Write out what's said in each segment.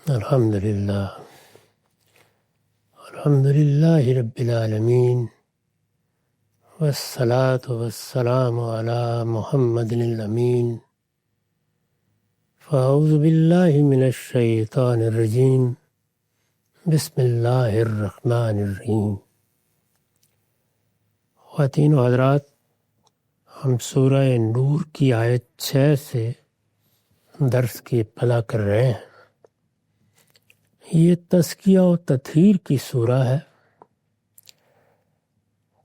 الحمدللہ رب العالمین والصلاة والسلام علی محمد الامین فاعوذ باللہ من الشیطان الرجیم بسم اللہ الرحمن الرحیم۔ خواتین و حضرات، ہم سورہ نور کی آیت 6 سے درس کی ابتدا کر رہے ہیں۔ یہ تزکیہ و تطہیر کی سورہ ہے۔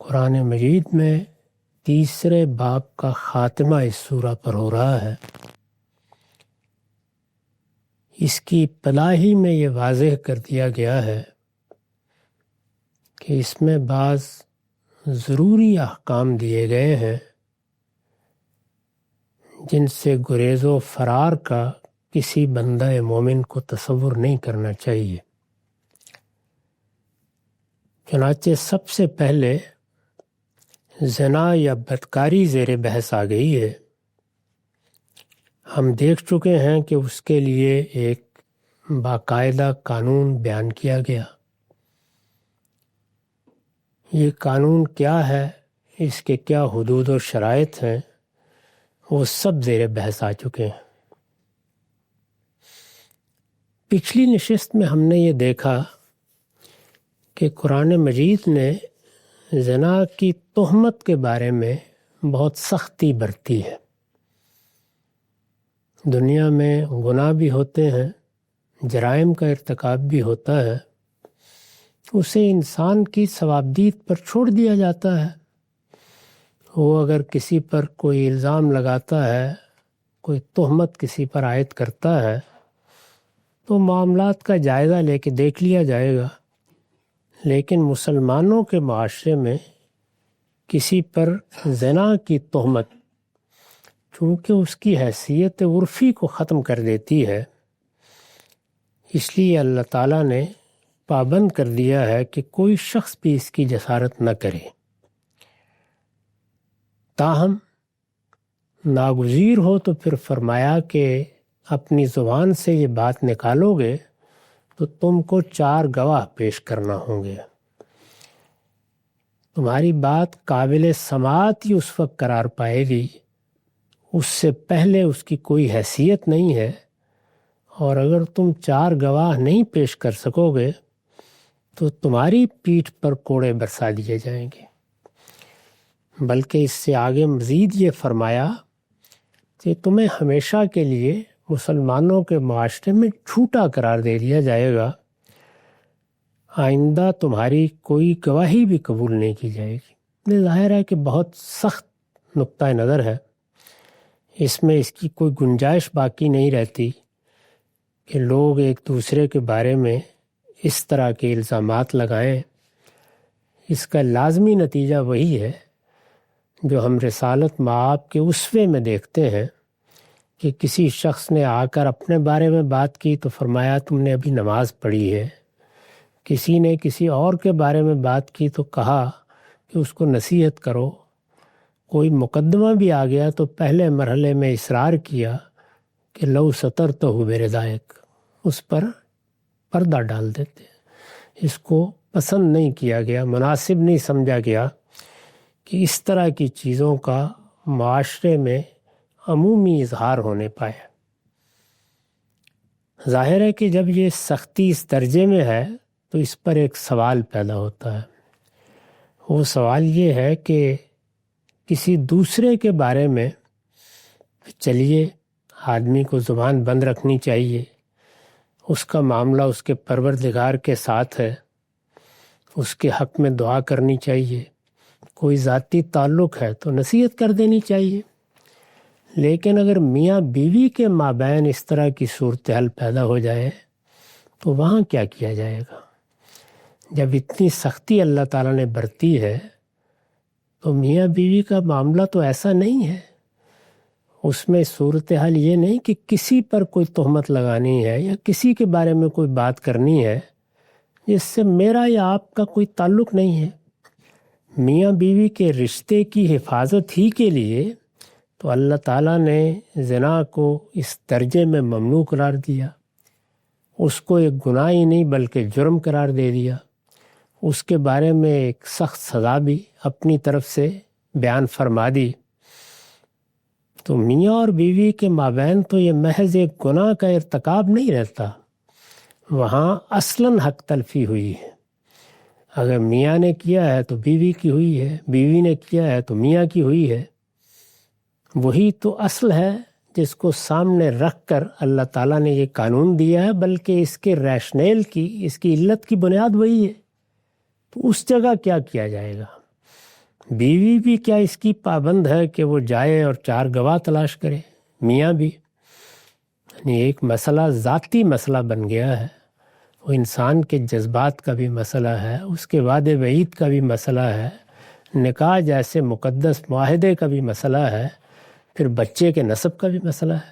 قرآن مجید میں تیسرے باب کا خاتمہ اس سورہ پر ہو رہا ہے۔ اس کی ابتدا ہی میں یہ واضح کر دیا گیا ہے کہ اس میں بعض ضروری احکام دیے گئے ہیں جن سے گریز و فرار کا کسی بندہ مومن کو تصور نہیں کرنا چاہیے۔ چنانچہ سب سے پہلے زنا یا بدکاری زیر بحث آ گئی ہے۔ ہم دیکھ چکے ہیں کہ اس کے لیے ایک باقاعدہ قانون بیان کیا گیا۔ یہ قانون کیا ہے، اس کے کیا حدود و شرائط ہیں، وہ سب زیر بحث آ چکے ہیں۔ پچھلی نشست میں ہم نے یہ دیکھا کہ قرآن مجید نے زنا کی تہمت کے بارے میں بہت سختی برتی ہے۔ دنیا میں گناہ بھی ہوتے ہیں، جرائم کا ارتکاب بھی ہوتا ہے، اسے انسان کی ثوابدید پر چھوڑ دیا جاتا ہے۔ وہ اگر کسی پر کوئی الزام لگاتا ہے، کوئی تہمت کسی پر عائد کرتا ہے تو معاملات کا جائزہ لے کے دیکھ لیا جائے گا۔ لیکن مسلمانوں کے معاشرے میں کسی پر زنا کی تہمت چونکہ اس کی حیثیت عرفی کو ختم کر دیتی ہے، اس لیے اللہ تعالیٰ نے پابند کر دیا ہے کہ کوئی شخص بھی اس کی جسارت نہ کرے۔ تاہم ناگزیر ہو تو پھر فرمایا کہ اپنی زبان سے یہ بات نکالو گے تو تم کو 4 گواہ پیش کرنا ہوں گے۔ تمہاری بات قابل سماعت ہی اس وقت قرار پائے گی، اس سے پہلے اس کی کوئی حیثیت نہیں ہے، اور اگر تم 4 گواہ نہیں پیش کر سکو گے تو تمہاری پیٹھ پر کوڑے برسا دیے جائیں گے۔ بلکہ اس سے آگے مزید یہ فرمایا کہ تمہیں ہمیشہ کے لیے مسلمانوں کے معاشرے میں جھوٹا قرار دے دیا جائے گا، آئندہ تمہاری کوئی گواہی بھی قبول نہیں کی جائے گی۔ یہ ظاہر ہے کہ بہت سخت نقطہ نظر ہے، اس میں اس کی کوئی گنجائش باقی نہیں رہتی کہ لوگ ایک دوسرے کے بارے میں اس طرح کے الزامات لگائیں۔ اس کا لازمی نتیجہ وہی ہے جو ہم رسالت مآب کے اسوے میں دیکھتے ہیں کہ کسی شخص نے آ کر اپنے بارے میں بات کی تو فرمایا تم نے ابھی نماز پڑھی ہے۔ کسی نے کسی اور کے بارے میں بات کی تو کہا کہ اس کو نصیحت کرو۔ کوئی مقدمہ بھی آ گیا تو پہلے مرحلے میں اصرار کیا کہ لو سترتہ بردائک، اس پر پردہ ڈال دیتے۔ اس کو پسند نہیں کیا گیا، مناسب نہیں سمجھا گیا کہ اس طرح کی چیزوں کا معاشرے میں عمومی اظہار ہونے پائے۔ ظاہر ہے کہ جب یہ سختی اس درجے میں ہے تو اس پر ایک سوال پیدا ہوتا ہے۔ وہ سوال یہ ہے کہ کسی دوسرے کے بارے میں چلیے آدمی کو زبان بند رکھنی چاہیے، اس کا معاملہ اس کے پروردگار کے ساتھ ہے، اس کے حق میں دعا کرنی چاہیے، کوئی ذاتی تعلق ہے تو نصیحت کر دینی چاہیے۔ لیکن اگر میاں بیوی کے مابین اس طرح کی صورتحال پیدا ہو جائے تو وہاں کیا کیا جائے گا؟ جب اتنی سختی اللہ تعالیٰ نے برتی ہے تو میاں بیوی کا معاملہ تو ایسا نہیں ہے، اس میں صورتحال یہ نہیں کہ کسی پر کوئی تہمت لگانی ہے یا کسی کے بارے میں کوئی بات کرنی ہے جس سے میرا یا آپ کا کوئی تعلق نہیں ہے۔ میاں بیوی کے رشتے کی حفاظت ہی کے لیے تو اللہ تعالیٰ نے زنا کو اس درجے میں ممنوع قرار دیا۔ اس کو ایک گناہ ہی نہیں بلکہ جرم قرار دے دیا، اس کے بارے میں ایک سخت سزا بھی اپنی طرف سے بیان فرما دی، تو میاں اور بیوی کے مابین تو یہ محض ایک گناہ کا ارتکاب نہیں رہتا، وہاں اصلاً حق تلفی ہوئی ہے۔ اگر میاں نے کیا ہے تو بیوی کی ہوئی ہے، بیوی نے کیا ہے تو میاں کی ہوئی ہے۔ وہی تو اصل ہے جس کو سامنے رکھ کر اللہ تعالیٰ نے یہ قانون دیا ہے، بلکہ اس کے ریشنیل کی، اس کی علت کی بنیاد وہی ہے۔ تو اس جگہ کیا کیا جائے گا؟ بیوی بھی کیا اس کی پابند ہے کہ وہ جائے اور 4 گواہ تلاش کرے؟ میاں بھی، یعنی ایک مسئلہ ذاتی مسئلہ بن گیا ہے، وہ انسان کے جذبات کا بھی مسئلہ ہے، اس کے وعدے وعید کا بھی مسئلہ ہے، نکاح جیسے مقدس معاہدے کا بھی مسئلہ ہے، پھر بچے کے نسب کا بھی مسئلہ ہے۔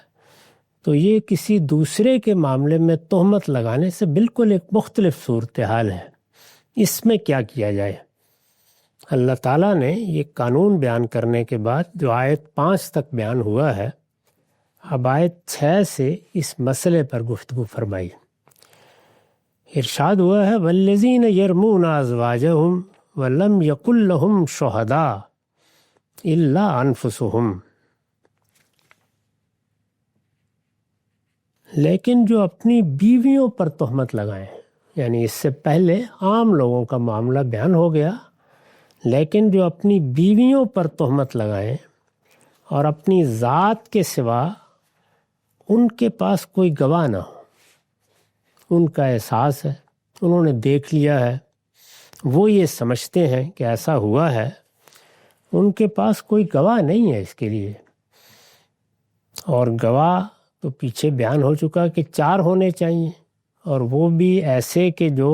تو یہ کسی دوسرے کے معاملے میں تہمت لگانے سے بالکل ایک مختلف صورتحال ہے۔ اس میں کیا کیا جائے؟ اللہ تعالیٰ نے یہ قانون بیان کرنے کے بعد جو آیت 5 تک بیان ہوا ہے، اب آیت 6 سے اس مسئلے پر گفتگو فرمائی۔ ارشاد ہوا ہے والذین یرمون ازواجہم ولم یکن لہم شہداء الا انفسہم، لیکن جو اپنی بیویوں پر تہمت لگائیں، یعنی اس سے پہلے عام لوگوں کا معاملہ بیان ہو گیا، لیکن جو اپنی بیویوں پر تہمت لگائیں اور اپنی ذات کے سوا ان کے پاس کوئی گواہ نہ ہو، ان کا احساس ہے، انہوں نے دیکھ لیا ہے، وہ یہ سمجھتے ہیں کہ ایسا ہوا ہے، ان کے پاس کوئی گواہ نہیں ہے اس کے لیے، اور گواہ تو پیچھے بیان ہو چکا کہ 4 ہونے چاہیے، اور وہ بھی ایسے کہ جو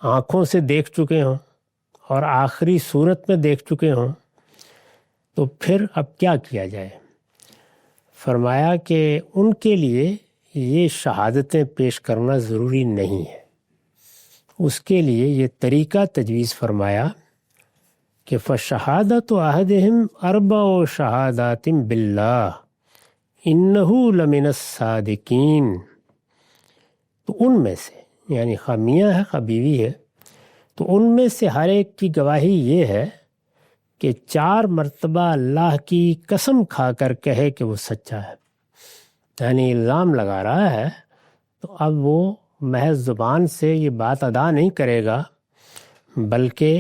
آنکھوں سے دیکھ چکے ہوں اور آخری صورت میں دیکھ چکے ہوں۔ تو پھر اب کیا کیا جائے؟ فرمایا کہ ان کے لیے یہ شہادتیں پیش کرنا ضروری نہیں ہے، اس کے لیے یہ طریقہ تجویز فرمایا کہ فَشَهَادَةُ أَحَدِهِمْ 4 شَهَادَاتٍ بِاللَّهِ إِنَّهُ لَمِنَ الصَّادِقِينَ۔ تو ان میں سے، یعنی خواہ میاں ہے خواہ بیوی ہے، تو ان میں سے ہر ایک کی گواہی یہ ہے کہ 4 مرتبہ اللہ کی قسم کھا کر کہے کہ وہ سچا ہے، یعنی الزام لگا رہا ہے تو اب وہ محض زبان سے یہ بات ادا نہیں کرے گا، بلکہ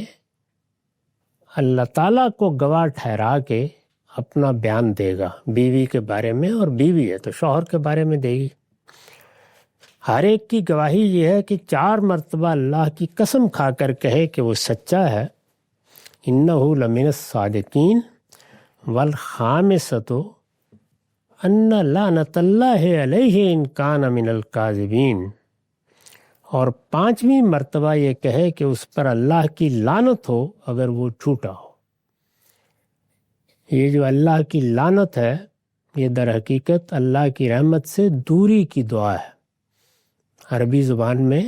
اللہ تعالیٰ کو گواہ ٹھہرا کے اپنا بیان دے گا بیوی کے بارے میں، اور بیوی ہے تو شوہر کے بارے میں دے گی۔ ہر ایک کی گواہی یہ ہے کہ 4 مرتبہ اللہ کی قسم کھا کر کہے کہ وہ سچا ہے۔ انہ لمن الصادقین والخامسۃ ان لعنۃ اللہ علیہ ان کان من الکاذبین، اور 5ویں مرتبہ یہ کہے کہ اس پر اللہ کی لعنت ہو اگر وہ جھوٹا ہو۔ یہ جو اللہ کی لعنت ہے، یہ در حقیقت اللہ کی رحمت سے دوری کی دعا ہے۔ عربی زبان میں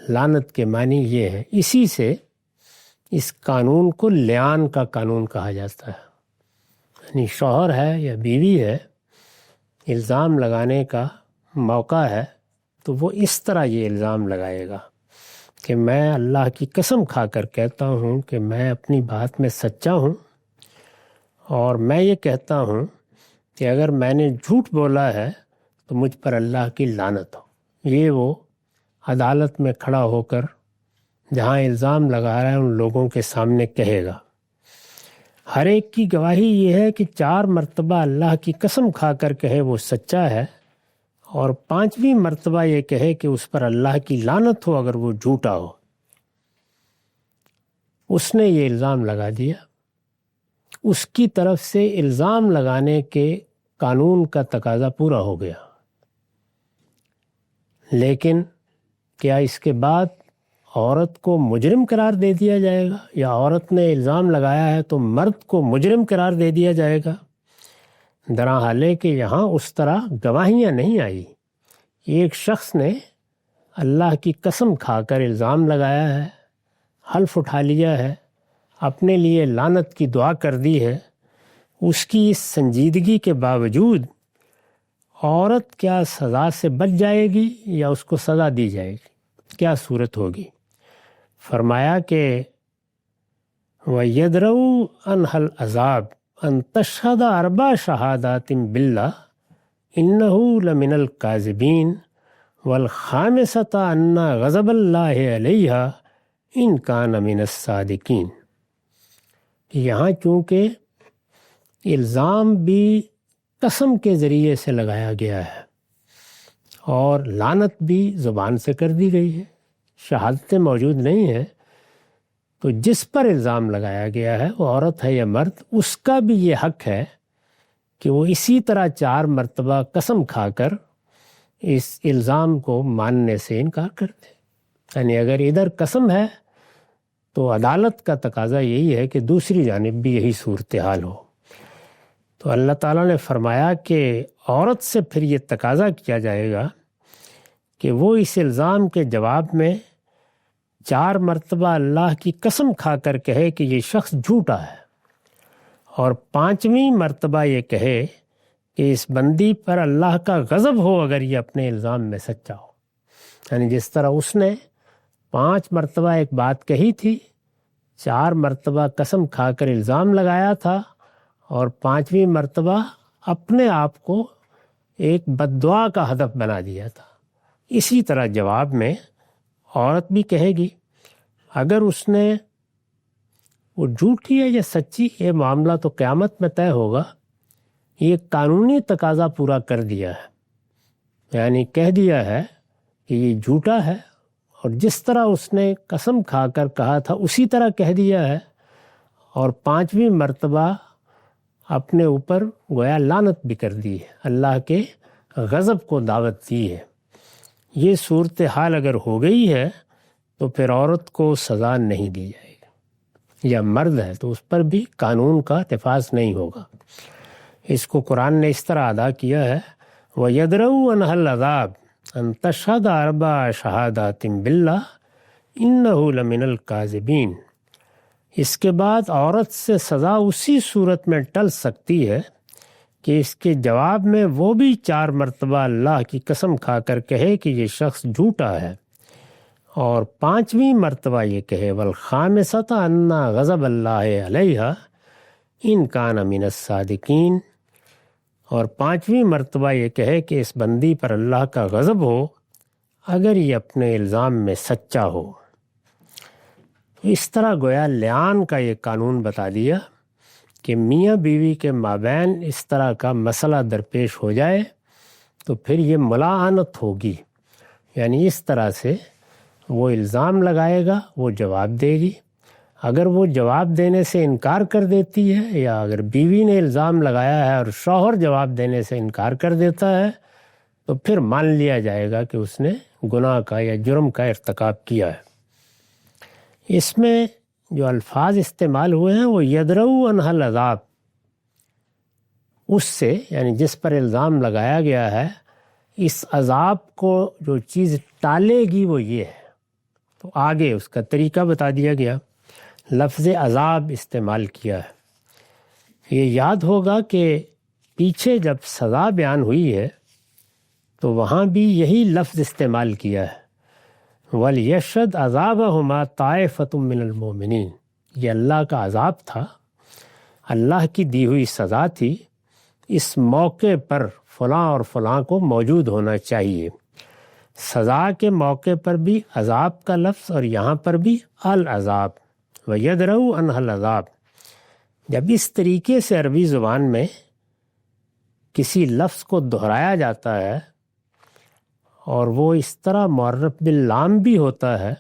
لعنت کے معنی یہ ہے، اسی سے اس قانون کو لعان کا قانون کہا جاتا ہے، یعنی شوہر ہے یا بیوی ہے، الزام لگانے کا موقع ہے تو وہ اس طرح یہ الزام لگائے گا کہ میں اللہ کی قسم کھا کر کہتا ہوں کہ میں اپنی بات میں سچا ہوں، اور میں یہ کہتا ہوں کہ اگر میں نے جھوٹ بولا ہے تو مجھ پر اللہ کی لعنت ہو۔ یہ وہ عدالت میں کھڑا ہو کر جہاں الزام لگا رہا ہے ان لوگوں کے سامنے کہے گا۔ ہر ایک کی گواہی یہ ہے کہ 4 مرتبہ اللہ کی قسم کھا کر کہے وہ سچا ہے، اور 5ویں مرتبہ یہ کہے کہ اس پر اللہ کی لعنت ہو اگر وہ جھوٹا ہو۔ اس نے یہ الزام لگا دیا، اس کی طرف سے الزام لگانے کے قانون کا تقاضا پورا ہو گیا۔ لیکن کیا اس کے بعد عورت کو مجرم قرار دے دیا جائے گا، یا عورت نے الزام لگایا ہے تو مرد کو مجرم قرار دے دیا جائے گا؟ درحال کہ یہاں اس طرح گواہیاں نہیں آئی، ایک شخص نے اللہ کی قسم کھا کر الزام لگایا ہے، حلف اٹھا لیا ہے، اپنے لیے لعنت کی دعا کر دی ہے، اس کی اس سنجیدگی کے باوجود عورت کیا سزا سے بچ جائے گی یا اس کو سزا دی جائے گی، کیا صورت ہوگی؟ فرمایا کہ وَيَدْرَؤُ عَنْهَا الْعَذَابَ أَن تَشْهَدَ 4 شَهَادَاتٍ بِاللَّهِ إِنَّهُ لَمِنَ الْكَاذِبِينَ وَالْخَامِسَةَ أَنَّ غَضَبَ اللَّهِ عَلَيْهَا إِن كَانَ مِنَ الصَّادِقِينَ۔ یہاں چونکہ الزام بھی قسم کے ذریعے سے لگایا گیا ہے اور لعنت بھی زبان سے کر دی گئی ہے، شہادتیں موجود نہیں ہیں، تو جس پر الزام لگایا گیا ہے وہ عورت ہے یا مرد، اس کا بھی یہ حق ہے کہ وہ اسی طرح 4 مرتبہ قسم کھا کر اس الزام کو ماننے سے انکار کر دے۔ یعنی اگر ادھر قسم ہے تو عدالت کا تقاضا یہی ہے کہ دوسری جانب بھی یہی صورتحال ہو۔ تو اللہ تعالیٰ نے فرمایا کہ عورت سے پھر یہ تقاضا کیا جائے گا کہ وہ اس الزام کے جواب میں 4 مرتبہ اللہ کی قسم کھا کر کہے کہ یہ شخص جھوٹا ہے، اور 5ویں مرتبہ یہ کہے کہ اس بندی پر اللہ کا غضب ہو اگر یہ اپنے الزام میں سچا ہو۔ یعنی جس طرح اس نے 5 مرتبہ ایک بات کہی تھی، 4 مرتبہ قسم کھا کر الزام لگایا تھا، اور 5ویں مرتبہ اپنے آپ کو ایک بد دعا کا ہدف بنا دیا تھا، اسی طرح جواب میں عورت بھی کہے گی۔ اگر اس نے وہ جھوٹی ہے یا سچی، یہ معاملہ تو قیامت میں طے ہوگا، یہ قانونی تقاضا پورا کر دیا ہے، یعنی کہہ دیا ہے کہ یہ جھوٹا ہے، اور جس طرح اس نے قسم کھا کر کہا تھا اسی طرح کہہ دیا ہے، اور 5ویں مرتبہ اپنے اوپر گویا لعنت بھی کر دی ہے، اللہ کے غضب کو دعوت دی ہے۔ یہ صورتحال اگر ہو گئی ہے تو پھر عورت کو سزا نہیں دی جائے گی، یا مرد ہے تو اس پر بھی قانون کا نفاذ نہیں ہوگا۔ اس کو قرآن نے اس طرح ادا کیا ہے، وَيَدْرَؤُ عَنْهَا الْعَذَابَ أَن تَشْهَدَ 4 شَهَادَاتٍ بِاللَّهِ إِنَّهُ لَمِنَ الْكَاذِبِينَ۔ اس کے بعد عورت سے سزا اسی صورت میں ٹل سکتی ہے کہ اس کے جواب میں وہ بھی 4 مرتبہ اللہ کی قسم کھا کر کہے کہ یہ شخص جھوٹا ہے، اور 5ویں مرتبہ یہ کہے وَالْخَامِسَةَ أَنَّ غَضَبَ اللَّهِ عَلَيْهَا إِن كَانَ مِنَ الصَّادِقِينَ، اور 5ویں مرتبہ یہ کہے کہ اس بندی پر اللہ کا غضب ہو اگر یہ اپنے الزام میں سچا ہو۔ اس طرح گویا لعان کا یہ قانون بتا دیا کہ میاں بیوی کے مابین اس طرح کا مسئلہ درپیش ہو جائے تو پھر یہ ملاعنت ہوگی، یعنی اس طرح سے وہ الزام لگائے گا، وہ جواب دے گی۔ اگر وہ جواب دینے سے انکار کر دیتی ہے، یا اگر بیوی نے الزام لگایا ہے اور شوہر جواب دینے سے انکار کر دیتا ہے، تو پھر مان لیا جائے گا کہ اس نے گناہ کا یا جرم کا ارتکاب کیا ہے۔ اس میں جو الفاظ استعمال ہوئے ہیں وہ یدرؤ عنہا العذاب، اس سے یعنی جس پر الزام لگایا گیا ہے اس عذاب کو جو چیز ٹالے گی وہ یہ ہے، تو آگے اس کا طریقہ بتا دیا گیا، لفظ عذاب استعمال کیا ہے۔ یہ یاد ہوگا کہ پیچھے جب سزا بیان ہوئی ہے تو وہاں بھی یہی لفظ استعمال کیا ہے، وَلْيَشْهَدْ عَذَابَهُمَا طَائِفَةٌ مِّنَ الْمُؤْمِنِينَ۔ یہ اللہ کا عذاب تھا، اللہ کی دی ہوئی سزا تھی، اس موقع پر فلاں اور فلاں کو موجود ہونا چاہیے۔ سزا کے موقع پر بھی عذاب کا لفظ اور یہاں پر بھی العذاب، وَيَدْرَؤُ عَنْهَا الْعَذَابَ۔ جب اس طریقے سے عربی زبان میں کسی لفظ کو دہرایا جاتا ہے اور وہ اس طرح معرف باللام بھی ہوتا ہے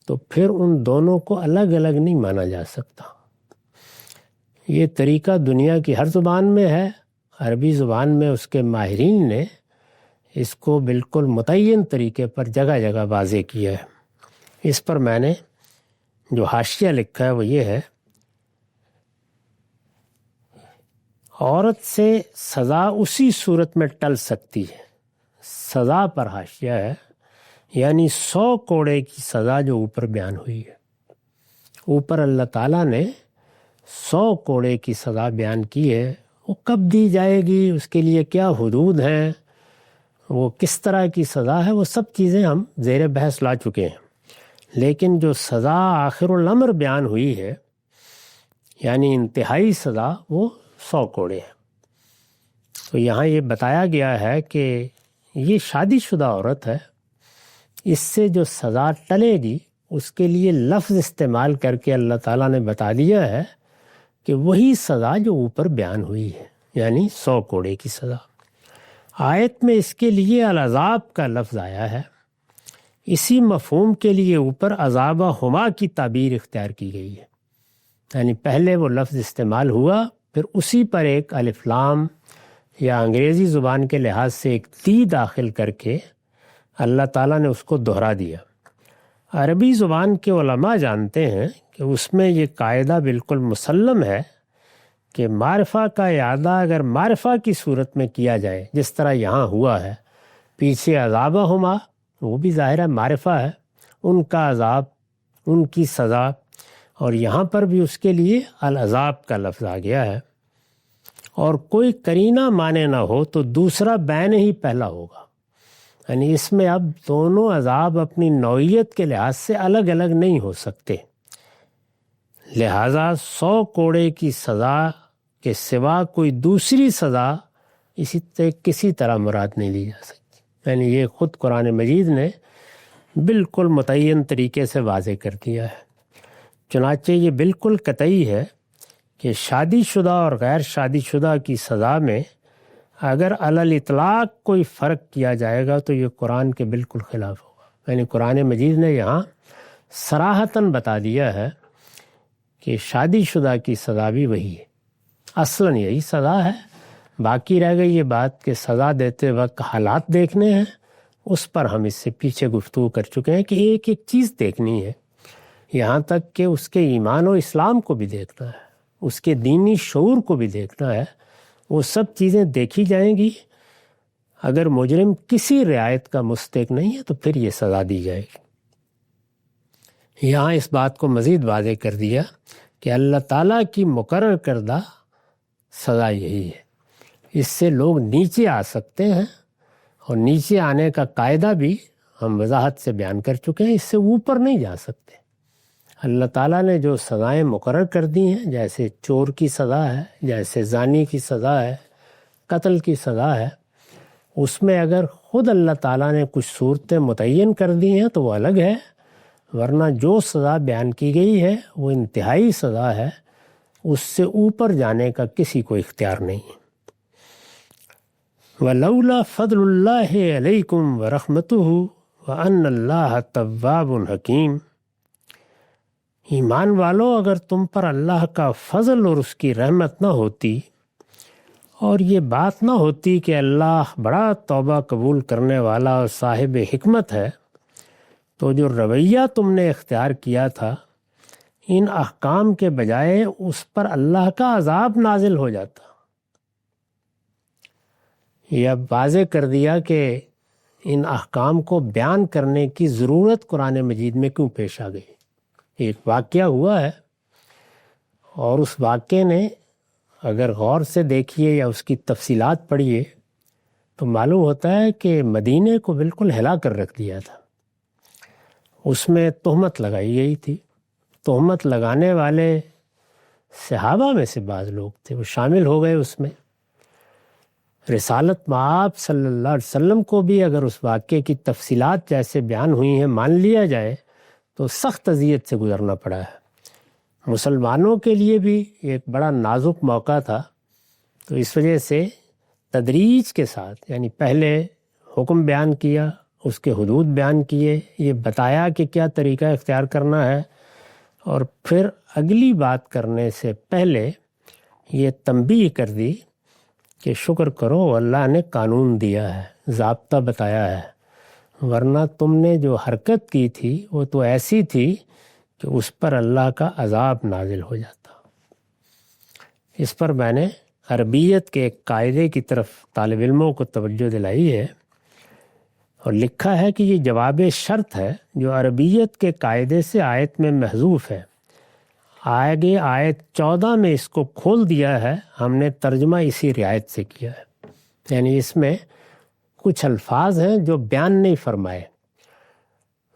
تو پھر ان دونوں کو الگ الگ نہیں مانا جا سکتا۔ یہ طریقہ دنیا کی ہر زبان میں ہے، عربی زبان میں اس کے ماہرین نے اس کو بالکل متعین طریقے پر جگہ جگہ واضح کیا ہے۔ اس پر میں نے جو حاشیہ لکھا ہے وہ یہ ہے، عورت سے سزا اسی صورت میں ٹل سکتی ہے، سزا پر حاشیہ ہے، یعنی 100 کوڑے کی سزا جو اوپر بیان ہوئی ہے، اوپر اللہ تعالیٰ نے 100 کوڑے کی سزا بیان کی ہے، وہ کب دی جائے گی، اس کے لیے کیا حدود ہیں، وہ کس طرح کی سزا ہے، وہ سب چیزیں ہم زیر بحث لا چکے ہیں۔ لیکن جو سزا آخر الامر بیان ہوئی ہے، یعنی انتہائی سزا، وہ 100 کوڑے ہے۔ تو یہاں یہ بتایا گیا ہے کہ یہ شادی شدہ عورت ہے، اس سے جو سزا ٹلے گی اس کے لیے لفظ استعمال کر کے اللہ تعالیٰ نے بتا دیا ہے کہ وہی سزا جو اوپر بیان ہوئی ہے، یعنی 100 کوڑے کی سزا۔ آیت میں اس کے لیے العذاب کا لفظ آیا ہے، اسی مفہوم کے لیے اوپر عذابہ ہما کی تعبیر اختیار کی گئی ہے، یعنی پہلے وہ لفظ استعمال ہوا، پھر اسی پر ایک الف لام یا انگریزی زبان کے لحاظ سے ایک تی داخل کر کے اللہ تعالیٰ نے اس کو دہرا دیا۔ عربی زبان کے علماء جانتے ہیں کہ اس میں یہ قاعدہ بالکل مسلم ہے کہ معرفہ کا اعادہ اگر معرفہ کی صورت میں کیا جائے، جس طرح یہاں ہوا ہے، پیچھے عذابہ ہما، وہ بھی ظاہر ہے معرفہ ہے، ان کا عذاب، ان کی سزا، اور یہاں پر بھی اس کے لیے العذاب کا لفظ آ گیا ہے، اور کوئی قرینہ مانے نہ ہو تو دوسرا بین ہی پہلا ہوگا، یعنی اس میں اب دونوں عذاب اپنی نوعیت کے لحاظ سے الگ الگ نہیں ہو سکتے، لہٰذا 100 کوڑے کی سزا کے سوا کوئی دوسری سزا کسی طرح مراد نہیں لی جا سکتی، یعنی یہ خود قرآن مجید نے بالکل متعین طریقے سے واضح کر دیا ہے۔ چنانچہ یہ بالکل قطعی ہے کہ شادی شدہ اور غیر شادی شدہ کی سزا میں اگر علی الاطلاق کوئی فرق کیا جائے گا تو یہ قرآن کے بالکل خلاف ہوگا، یعنی قرآن مجید نے یہاں صراحتاً بتا دیا ہے کہ شادی شدہ کی سزا بھی وہی ہے، اصلاً یہی سزا ہے، باقی رہ گئی یہ بات کہ سزا دیتے وقت حالات دیکھنے ہیں، اس پر ہم اس سے پیچھے گفتگو کر چکے ہیں کہ ایک ایک چیز دیکھنی ہے، یہاں تک کہ اس کے ایمان و اسلام کو بھی دیکھنا ہے، اس کے دینی شعور کو بھی دیکھنا ہے، وہ سب چیزیں دیکھی جائیں گی۔ اگر مجرم کسی رعایت کا مستحق نہیں ہے تو پھر یہ سزا دی جائے گی۔ یہاں اس بات کو مزید واضح کر دیا کہ اللہ تعالیٰ کی مقرر کردہ سزا یہی ہے، اس سے لوگ نیچے آ سکتے ہیں، اور نیچے آنے کا قاعدہ بھی ہم وضاحت سے بیان کر چکے ہیں، اس سے اوپر نہیں جا سکتے۔ اللہ تعالیٰ نے جو سزائیں مقرر کر دی ہیں، جیسے چور کی سزا ہے، جیسے زانی کی سزا ہے، قتل کی سزا ہے، اس میں اگر خود اللہ تعالیٰ نے کچھ صورتیں متعین کر دی ہیں تو وہ الگ ہے، ورنہ جو سزا بیان کی گئی ہے وہ انتہائی سزا ہے، اس سے اوپر جانے کا کسی کو اختیار نہیں ہے۔ وَلَوْلَا فَضْلُ اللَّهِ عَلَيْكُمْ وَرَحْمَتُهُ وَأَنَّ اللَّهَ تَوَّابٌ حَكِيمٌ۔ ایمان والو، اگر تم پر اللہ کا فضل اور اس کی رحمت نہ ہوتی، اور یہ بات نہ ہوتی کہ اللہ بڑا توبہ قبول کرنے والا اور صاحب حکمت ہے، تو جو رویہ تم نے اختیار کیا تھا ان احکام کے بجائے اس پر اللہ کا عذاب نازل ہو جاتا۔ یہ اب واضح کر دیا کہ ان احکام کو بیان کرنے کی ضرورت قرآن مجید میں کیوں پیش آ گئی۔ ایک واقعہ ہوا ہے، اور اس واقعے نے اگر غور سے دیکھیے یا اس کی تفصیلات پڑھیے تو معلوم ہوتا ہے کہ مدینے کو بالکل ہلا کر رکھ دیا تھا۔ اس میں تہمت لگائی گئی تھی، تہمت لگانے والے صحابہ میں سے بعض لوگ تھے، وہ شامل ہو گئے اس میں۔ رسالت مآب صلی اللہ علیہ وسلم کو بھی اگر اس واقعے کی تفصیلات جیسے بیان ہوئی ہیں مان لیا جائے تو سخت اذیت سے گزرنا پڑا ہے۔ مسلمانوں کے لیے بھی ایک بڑا نازک موقع تھا، تو اس وجہ سے تدریج کے ساتھ، یعنی پہلے حکم بیان کیا، اس کے حدود بیان کیے، یہ بتایا کہ کیا طریقہ اختیار کرنا ہے، اور پھر اگلی بات کرنے سے پہلے یہ تنبیہ کر دی کہ شکر کرو اللہ نے قانون دیا ہے، ضابطہ بتایا ہے، ورنہ تم نے جو حرکت کی تھی وہ تو ایسی تھی کہ اس پر اللہ کا عذاب نازل ہو جاتا۔ اس پر میں نے عربیت کے ایک قاعدے کی طرف طالب علموں کو توجہ دلائی ہے، اور لکھا ہے کہ یہ جواب شرط ہے جو عربیت کے قاعدے سے آیت میں محذوف ہے۔ آگے آیت 14 میں اس کو کھول دیا ہے، ہم نے ترجمہ اسی رعایت سے کیا ہے۔ یعنی اس میں کچھ الفاظ ہیں جو بیان نہیں فرمائے،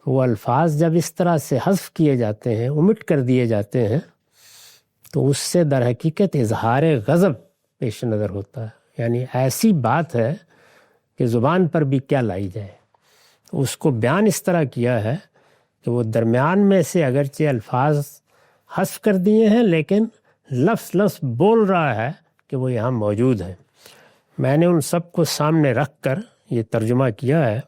وہ الفاظ جب اس طرح سے حذف کیے جاتے ہیں، omit کر دیے جاتے ہیں، تو اس سے در حقیقت اظہار غضب پیش نظر ہوتا ہے۔ یعنی ایسی بات ہے کہ زبان پر بھی کیا لائی جائے۔ اس کو بیان اس طرح کیا ہے کہ وہ درمیان میں سے اگرچہ الفاظ حذف کر دیے ہیں، لیکن لفظ بول رہا ہے کہ وہ یہاں موجود ہے۔ میں نے ان سب کو سامنے رکھ کر یہ ترجمہ کیا ہے،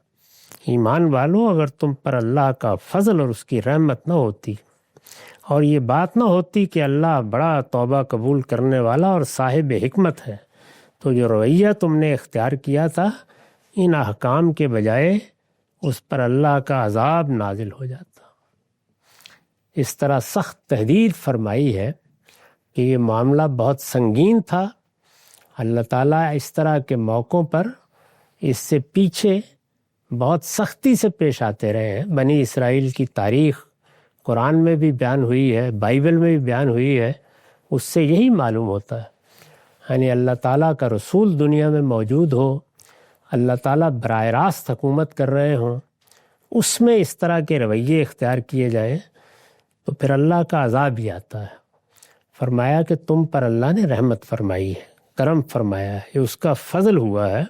ایمان والو، اگر تم پر اللہ کا فضل اور اس کی رحمت نہ ہوتی، اور یہ بات نہ ہوتی کہ اللہ بڑا توبہ قبول کرنے والا اور صاحب حکمت ہے، تو جو رویہ تم نے اختیار کیا تھا ان احکام کے بجائے اس پر اللہ کا عذاب نازل ہو جاتا۔ اس طرح سخت تحدید فرمائی ہے کہ یہ معاملہ بہت سنگین تھا۔ اللہ تعالیٰ اس طرح کے موقعوں پر اس سے پیچھے بہت سختی سے پیش آتے رہے ہیں۔ بنی اسرائیل کی تاریخ قرآن میں بھی بیان ہوئی ہے، بائبل میں بھی بیان ہوئی ہے، اس سے یہی معلوم ہوتا ہے۔ یعنی اللہ تعالیٰ کا رسول دنیا میں موجود ہو، اللہ تعالیٰ براہ راست حکومت کر رہے ہوں، اس میں اس طرح کے رویے اختیار کیے جائیں تو پھر اللہ کا عذاب بھی آتا ہے۔ فرمایا کہ تم پر اللہ نے رحمت فرمائی ہے، کرم فرمایا ہے، یہ اس کا فضل ہوا ہے،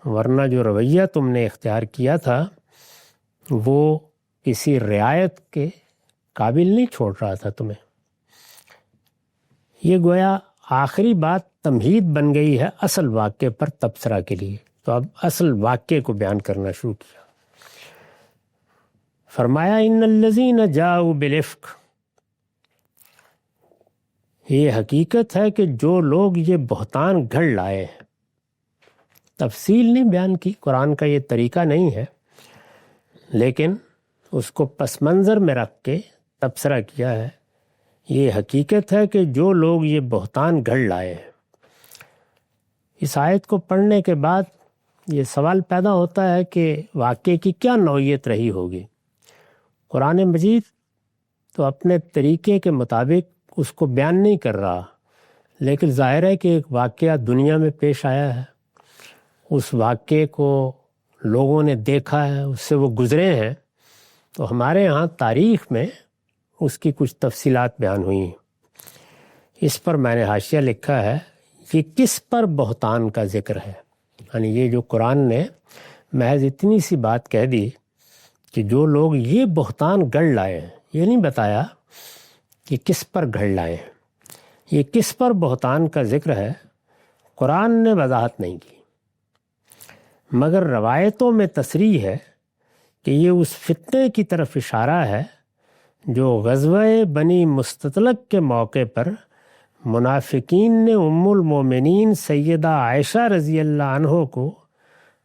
ورنہ جو رویہ تم نے اختیار کیا تھا وہ کسی رعایت کے قابل نہیں چھوڑ رہا تھا تمہیں۔ یہ گویا آخری بات تمہید بن گئی ہے اصل واقعے پر تبصرہ کے لیے۔ تو اب اصل واقعے کو بیان کرنا شروع کیا۔ فرمایا ان الذین جاؤوا بالافک، یہ حقیقت ہے کہ جو لوگ یہ بہتان گھڑ لائے ہیں۔ تفصیل نہیں بیان کی، قرآن کا یہ طریقہ نہیں ہے، لیکن اس کو پس منظر میں رکھ کے تبصرہ کیا ہے۔ یہ حقیقت ہے کہ جو لوگ یہ بہتان گھڑ لائے ہیں۔ اس آیت کو پڑھنے کے بعد یہ سوال پیدا ہوتا ہے کہ واقعے کی کیا نوعیت رہی ہوگی۔ قرآن مجید تو اپنے طریقے کے مطابق اس کو بیان نہیں کر رہا، لیکن ظاہر ہے کہ ایک واقعہ دنیا میں پیش آیا ہے، اس واقعے کو لوگوں نے دیکھا ہے، اس سے وہ گزرے ہیں، تو ہمارے ہاں تاریخ میں اس کی کچھ تفصیلات بیان ہوئی ہیں۔ اس پر میں نے حاشیہ لکھا ہے، یہ کس پر بہتان کا ذکر ہے؟ یعنی یہ جو قرآن نے محض اتنی سی بات کہہ دی کہ جو لوگ یہ بہتان گھڑ لائے ہیں، یہ نہیں بتایا کہ کس پر گھڑ لائے ہیں، یہ کس پر بہتان کا ذکر ہے، قرآن نے وضاحت نہیں کی، مگر روایتوں میں تصریح ہے کہ یہ اس فتنے کی طرف اشارہ ہے جو غزوہ بنی مستطلق کے موقع پر منافقین نے ام المومنین سیدہ عائشہ رضی اللہ عنہ کو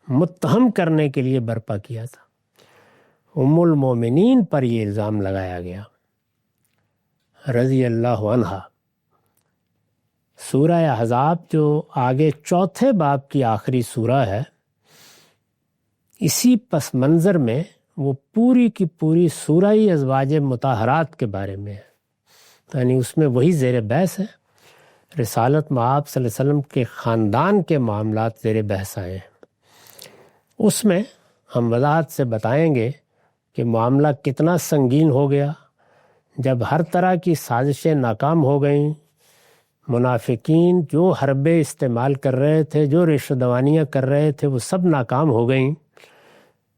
متہم کرنے کے لیے برپا کیا تھا۔ ام المومنین پر یہ الزام لگایا گیا رضی اللہ عنہا۔ سورہ احزاب جو آگے چوتھے باب کی آخری سورہ ہے، اسی پس منظر میں وہ پوری کی پوری سورہ ازواج مطہرات کے بارے میں ہے، یعنی اس میں وہی زیر بحث ہے۔ رسالت مآب صلی اللہ علیہ وسلم کے خاندان کے معاملات زیر بحث آئے ہیں۔ اس میں ہم وضاحت سے بتائیں گے کہ معاملہ کتنا سنگین ہو گیا جب ہر طرح کی سازشیں ناکام ہو گئیں، منافقین جو حربے استعمال کر رہے تھے، جو رشوہ دوانیاں کر رہے تھے، وہ سب ناکام ہو گئیں۔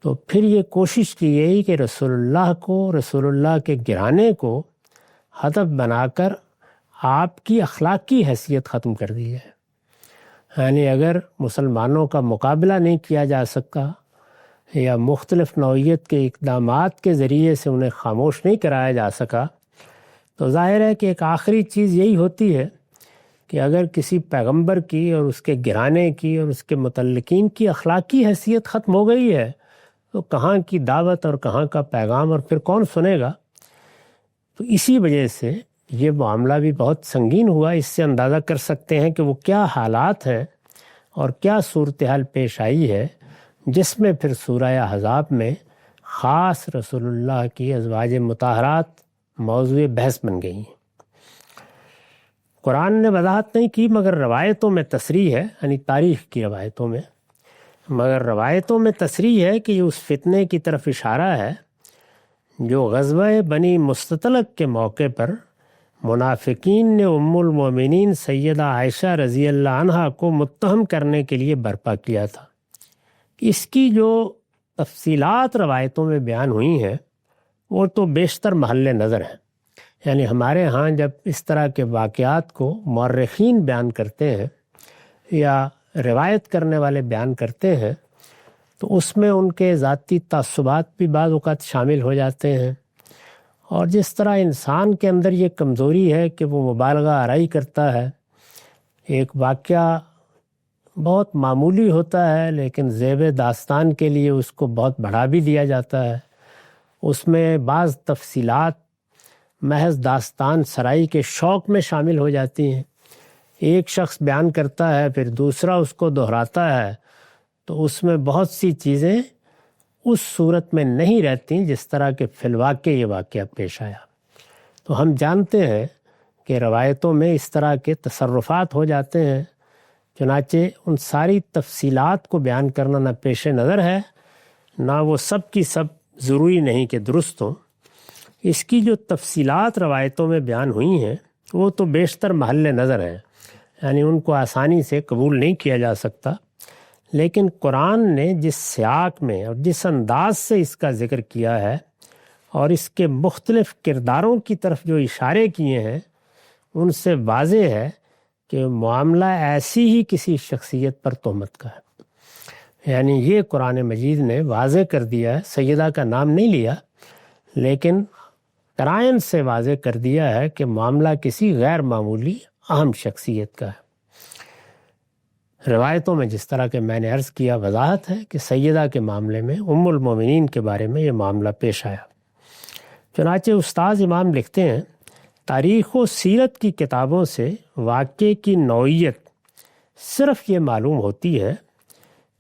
تو پھر یہ کوشش کی گئی کہ رسول اللہ کو، رسول اللہ کے گھرانے کو ہدف بنا کر آپ کی اخلاقی حیثیت ختم کر دی ہے۔ یعنی اگر مسلمانوں کا مقابلہ نہیں کیا جا سکتا یا مختلف نوعیت کے اقدامات کے ذریعے سے انہیں خاموش نہیں کرایا جا سکا، تو ظاہر ہے کہ ایک آخری چیز یہی ہوتی ہے کہ اگر کسی پیغمبر کی اور اس کے گھرانے کی اور اس کے متعلقین کی اخلاقی حیثیت ختم ہو گئی ہے تو کہاں کی دعوت اور کہاں کا پیغام، اور پھر کون سنے گا؟ تو اسی وجہ سے یہ معاملہ بھی بہت سنگین ہوا۔ اس سے اندازہ کر سکتے ہیں کہ وہ کیا حالات ہیں اور کیا صورتحال پیش آئی ہے، جس میں پھر سورہ احزاب میں خاص رسول اللہ کی ازواج مطہرات موضوع بحث بن گئی ہیں۔ قرآن نے وضاحت نہیں کی مگر روایتوں میں تصریح ہے، یعنی تاریخ کی روایتوں میں، مگر روایتوں میں تصریح ہے کہ یہ اس فتنے کی طرف اشارہ ہے جو غزوہ بنی مستطلق کے موقع پر منافقین نے ام المومنین سیدہ عائشہ رضی اللہ عنہا کو متہم کرنے کے لیے برپا کیا تھا۔ اس کی جو تفصیلات روایتوں میں بیان ہوئی ہیں وہ تو بیشتر محل نظر ہیں، یعنی ہمارے ہاں جب اس طرح کے واقعات کو مورخین بیان کرتے ہیں یا روایت کرنے والے بیان کرتے ہیں تو اس میں ان کے ذاتی تعصبات بھی بعض اوقات شامل ہو جاتے ہیں، اور جس طرح انسان کے اندر یہ کمزوری ہے کہ وہ مبالغہ آرائی کرتا ہے، ایک واقعہ بہت معمولی ہوتا ہے لیکن زیب داستان کے لیے اس کو بہت بڑھا بھی دیا جاتا ہے، اس میں بعض تفصیلات محض داستان سرائی کے شوق میں شامل ہو جاتی ہیں۔ ایک شخص بیان کرتا ہے پھر دوسرا اس کو دہراتا ہے تو اس میں بہت سی چیزیں اس صورت میں نہیں رہتی جس طرح کہ فی الواقع یہ واقعہ پیش آیا۔ تو ہم جانتے ہیں کہ روایتوں میں اس طرح کے تصرفات ہو جاتے ہیں، چنانچہ ان ساری تفصیلات کو بیان کرنا نہ پیش نظر ہے، نہ وہ سب کی سب ضروری نہیں کہ درست ہوں۔ اس کی جو تفصیلات روایتوں میں بیان ہوئی ہیں وہ تو بیشتر محل نظر ہیں، یعنی ان کو آسانی سے قبول نہیں کیا جا سکتا، لیکن قرآن نے جس سیاق میں اور جس انداز سے اس کا ذکر کیا ہے اور اس کے مختلف کرداروں کی طرف جو اشارے کیے ہیں ان سے واضح ہے کہ معاملہ ایسی ہی کسی شخصیت پر تہمت کا ہے۔ یعنی یہ قرآن مجید نے واضح کر دیا ہے، سیدہ کا نام نہیں لیا لیکن قرائن سے واضح کر دیا ہے کہ معاملہ کسی غیر معمولی اہم شخصیت کا ہے۔ روایتوں میں جس طرح کہ میں نے عرض کیا وضاحت ہے کہ سیدہ کے معاملے میں ام المومنین کے بارے میں یہ معاملہ پیش آیا۔ چنانچہ استاذ امام لکھتے ہیں، تاریخ و سیرت کی کتابوں سے واقعے کی نوعیت صرف یہ معلوم ہوتی ہے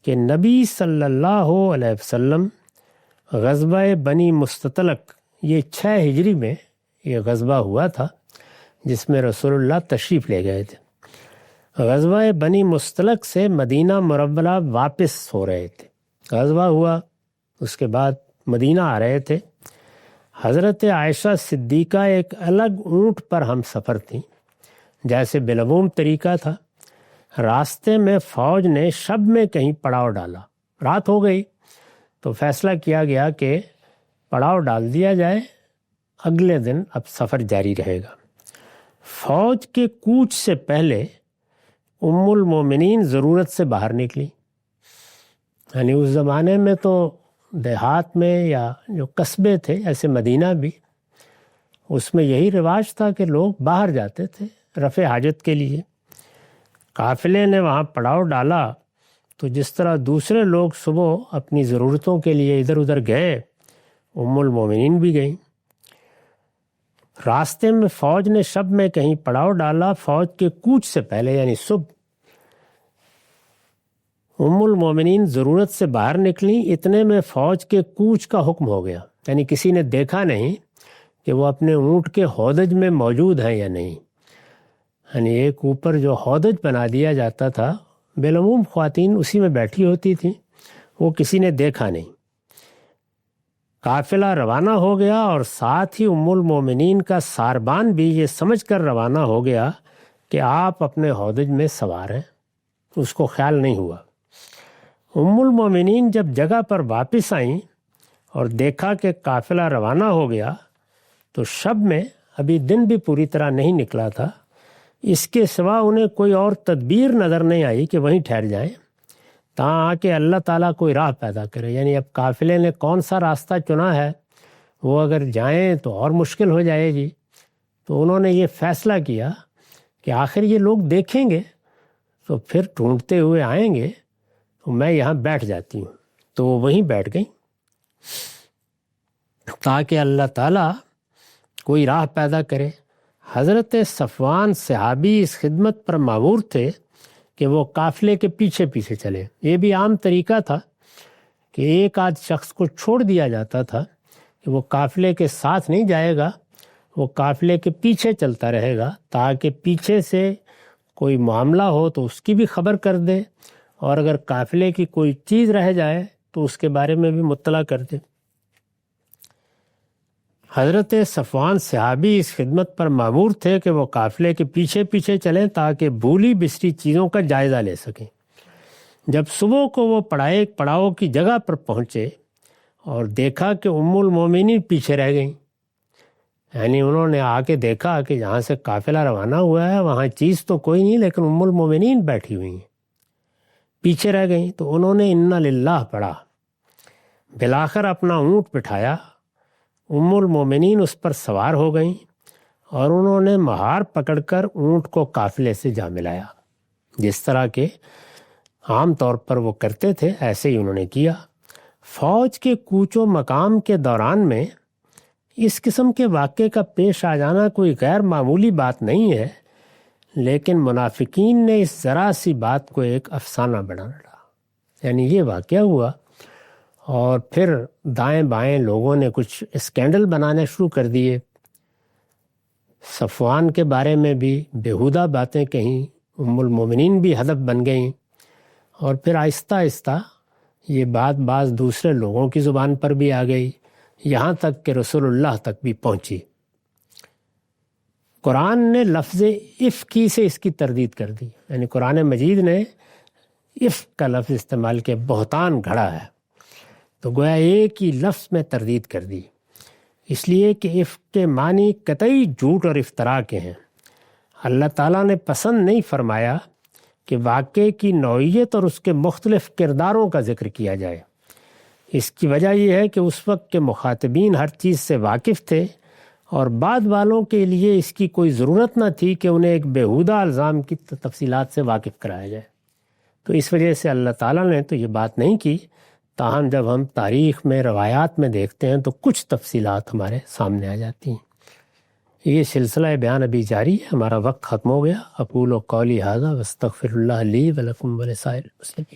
کہ نبی صلی اللہ علیہ وسلم غزوہ بنی مستطلق، یہ 6 ہجری میں یہ غزوہ ہوا تھا جس میں رسول اللہ تشریف لے گئے تھے۔ غزوہ بنی مستطلق سے مدینہ منورہ واپس ہو رہے تھے، غزوہ ہوا اس کے بعد مدینہ آ رہے تھے۔ حضرت عائشہ صدیقہ ایک الگ اونٹ پر ہم سفر تھیں، جیسے بالعموم طریقہ تھا۔ راستے میں فوج نے شب میں کہیں پڑاؤ ڈالا، رات ہو گئی تو فیصلہ کیا گیا کہ پڑاؤ ڈال دیا جائے، اگلے دن اب سفر جاری رہے گا۔ فوج کے کوچ سے پہلے ام المومنین ضرورت سے باہر نکلی، یعنی اس زمانے میں تو دیہات میں یا جو قصبے تھے ایسے مدینہ بھی، اس میں یہی رواج تھا کہ لوگ باہر جاتے تھے رفع حاجت کے لیے۔ قافلے نے وہاں پڑاؤ ڈالا تو جس طرح دوسرے لوگ صبح اپنی ضرورتوں کے لیے ادھر ادھر گئے، ام المومنین بھی گئیں۔ راستے میں فوج نے شب میں کہیں پڑاؤ ڈالا، فوج کے کوچ سے پہلے یعنی صبح ام المومنین ضرورت سے باہر نکلیں۔ اتنے میں فوج کے کوچ کا حکم ہو گیا، یعنی کسی نے دیکھا نہیں کہ وہ اپنے اونٹ کے ہودج میں موجود ہیں یا نہیں۔ یعنی ایک اوپر جو ہودج بنا دیا جاتا تھا، بالعموم خواتین اسی میں بیٹھی ہوتی تھیں، وہ کسی نے دیکھا نہیں۔ قافلہ روانہ ہو گیا اور ساتھ ہی ام المومنین کا ساربان بھی یہ سمجھ کر روانہ ہو گیا کہ آپ اپنے ہودج میں سوار ہیں، اس کو خیال نہیں ہوا۔ ام المومنین جب جگہ پر واپس آئیں اور دیکھا کہ قافلہ روانہ ہو گیا تو شب میں ابھی دن بھی پوری طرح نہیں نکلا تھا، اس کے سوا انہیں کوئی اور تدبیر نظر نہیں آئی کہ وہیں ٹھہر جائیں تاں کہ اللہ تعالیٰ کوئی راہ پیدا کرے۔ یعنی اب قافلے نے کون سا راستہ چنا ہے، وہ اگر جائیں تو اور مشکل ہو جائے گی، تو انہوں نے یہ فیصلہ کیا کہ آخر یہ لوگ دیکھیں گے تو پھر ڈھونڈتے ہوئے آئیں گے، تو میں یہاں بیٹھ جاتی ہوں۔ تو وہ وہیں بیٹھ گئیں تاکہ اللہ تعالیٰ کوئی راہ پیدا کرے۔ حضرت صفوان صحابی اس خدمت پر مامور تھے کہ وہ قافلے کے پیچھے پیچھے چلے۔ یہ بھی عام طریقہ تھا کہ ایک آدھ شخص کو چھوڑ دیا جاتا تھا کہ وہ قافلے کے ساتھ نہیں جائے گا، وہ قافلے کے پیچھے چلتا رہے گا تاکہ پیچھے سے کوئی معاملہ ہو تو اس کی بھی خبر کر دے، اور اگر قافلے کی کوئی چیز رہ جائے تو اس کے بارے میں بھی مطلع کر دے۔ حضرت صفوان صحابی اس خدمت پر مامور تھے کہ وہ قافلے کے پیچھے پیچھے چلیں تاکہ بھولی بسری چیزوں کا جائزہ لے سکیں۔ جب صبح کو وہ پڑاؤ کی جگہ پر پہنچے اور دیکھا کہ ام المومنین پیچھے رہ گئیں، یعنی انہوں نے آ کے دیکھا کہ جہاں سے قافلہ روانہ ہوا ہے وہاں چیز تو کوئی نہیں، لیکن ام المومنین بیٹھی ہوئی ہیں، پیچھے رہ گئیں، تو انہوں نے انا للہ پڑھا۔ بالآخر اپنا اونٹ بٹھایا، ام المومنین اس پر سوار ہو گئیں اور انہوں نے مہار پکڑ کر اونٹ کو قافلے سے جا ملایا۔ جس طرح کے عام طور پر وہ کرتے تھے ایسے ہی انہوں نے کیا۔ فوج کے کوچ و مقام کے دوران میں اس قسم کے واقعے کا پیش آ جانا کوئی غیر معمولی بات نہیں ہے، لیکن منافقین نے اس ذرا سی بات کو ایک افسانہ بنا ڈالا۔ یعنی یہ واقعہ ہوا اور پھر دائیں بائیں لوگوں نے کچھ اسکینڈل بنانے شروع کر دیے، صفوان کے بارے میں بھی بیہودہ باتیں کہیں، ام المومنین بھی ہدف بن گئیں، اور پھر آہستہ آہستہ یہ بات بعض دوسرے لوگوں کی زبان پر بھی آ گئی، یہاں تک کہ رسول اللہ تک بھی پہنچی۔ قرآن نے لفظ افکی سے اس کی تردید کر دی، یعنی قرآن مجید نے افک کا لفظ استعمال کیا، بہتان گھڑا ہے، تو گویا ایک ہی لفظ میں تردید کر دی، اس لیے کہ افک کے معنی قطعی جھوٹ اور افتراء کے ہیں۔ اللہ تعالیٰ نے پسند نہیں فرمایا کہ واقعے کی نوعیت اور اس کے مختلف کرداروں کا ذکر کیا جائے۔ اس کی وجہ یہ ہے کہ اس وقت کے مخاطبین ہر چیز سے واقف تھے اور بعد والوں کے لیے اس کی کوئی ضرورت نہ تھی کہ انہیں ایک بیہودہ الزام کی تفصیلات سے واقف کرایا جائے، تو اس وجہ سے اللہ تعالیٰ نے تو یہ بات نہیں کی۔ تاہم جب ہم تاریخ میں روایات میں دیکھتے ہیں تو کچھ تفصیلات ہمارے سامنے آ جاتی ہیں۔ یہ سلسلہ بیان ابھی جاری ہے، ہمارا وقت ختم ہو گیا۔ اقول قولی ھذا واستغفر اللہ لی ولکم ولسائر المسلمین۔